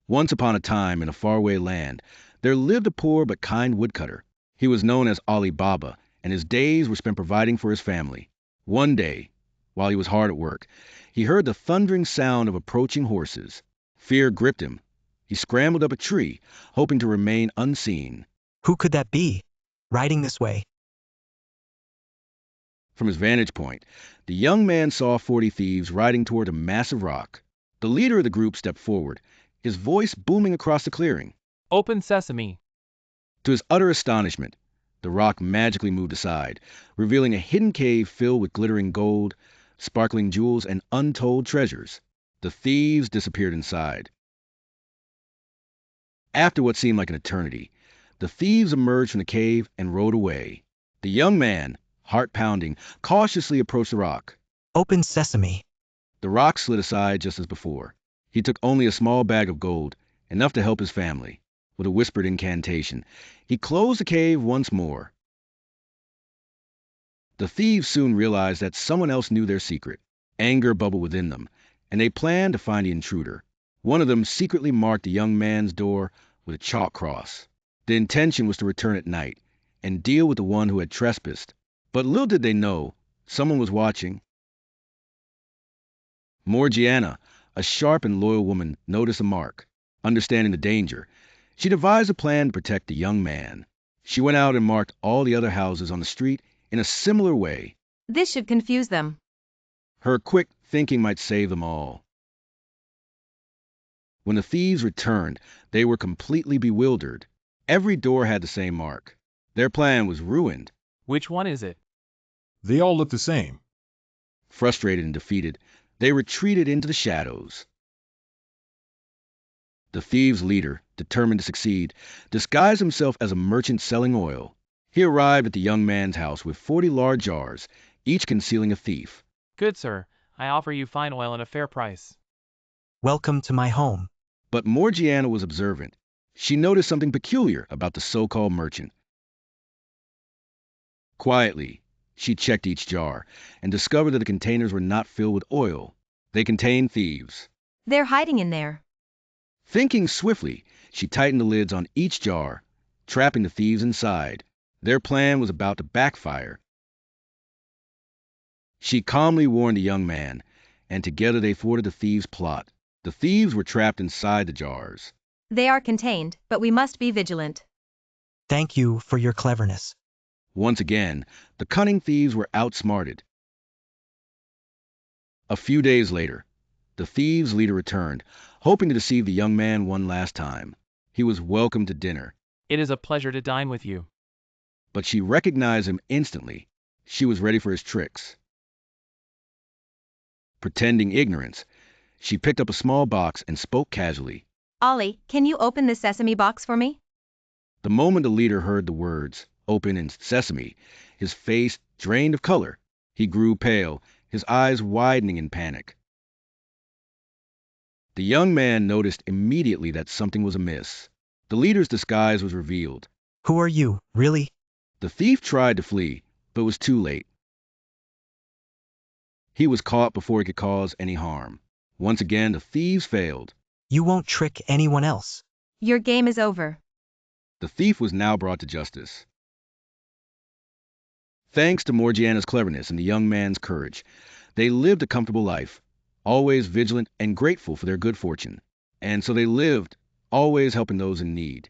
Once upon a time in a faraway land, there lived a poor but kind woodcutter. He was known as Ali Baba, and his days were spent providing for his family. One day, while he was hard at work, he heard the thundering sound of approaching horses. Fear gripped him. He scrambled up a tree, hoping to remain unseen. Who could that be, riding this way? From his vantage point, the young man saw 40 thieves riding toward a massive rock. The leader of the group stepped forward, his voice booming across the clearing. Open sesame. To his utter astonishment, the rock magically moved aside, revealing a hidden cave filled with glittering gold, sparkling jewels, and untold treasures. The thieves disappeared inside. After what seemed like an eternity, the thieves emerged from the cave and rode away. The young man, heart pounding, cautiously approached the rock. Open sesame. The rock slid aside just as before. He took only a small bag of gold, enough to help his family. With a whispered incantation, he closed the cave once more. The thieves soon realized that someone else knew their secret. Anger bubbled within them, and they planned to find the intruder. One of them secretly marked the young man's door with a chalk cross. The intention was to return at night and deal with the one who had trespassed. But little did they know, someone was watching. Morgiana, a sharp and loyal woman, noticed the mark. Understanding the danger, she devised a plan to protect the young man. She went out and marked all the other houses on the street in a similar way. This should confuse them. Her quick thinking might save them all. When the thieves returned, they were completely bewildered. Every door had the same mark. Their plan was ruined. Which one is it? They all look the same. Frustrated and defeated, they retreated into the shadows. The thieves' leader, determined to succeed, disguised himself as a merchant selling oil. He arrived at the young man's house with 40 large jars, each concealing a thief. Good sir, I offer you fine oil at a fair price. Welcome to my home. But Morgiana was observant. She noticed something peculiar about the so-called merchant. Quietly, she checked each jar and discovered that the containers were not filled with oil. They contained thieves. They're hiding in there. Thinking swiftly, she tightened the lids on each jar, trapping the thieves inside. Their plan was about to backfire. She calmly warned the young man, and together they thwarted the thieves' plot. The thieves were trapped inside the jars. They are contained, but we must be vigilant. Thank you for your cleverness. Once again, the cunning thieves were outsmarted. A few days later, the thieves' leader returned, hoping to deceive the young man one last time. He was welcomed to dinner. It is a pleasure to dine with you. But she recognized him instantly. She was ready for his tricks. Pretending ignorance, she picked up a small box and spoke casually. Ollie, can you open the sesame box for me? The moment the leader heard the words, "open" and "sesame," his face drained of color. He grew pale, his eyes widening in panic. The young man noticed immediately that something was amiss. The leader's disguise was revealed. Who are you, really? The thief tried to flee, but was too late. He was caught before he could cause any harm. Once again, the thieves failed. You won't trick anyone else. Your game is over. The thief was now brought to justice. Thanks to Morgiana's cleverness and the young man's courage, they lived a comfortable life, always vigilant and grateful for their good fortune. And so they lived, always helping those in need.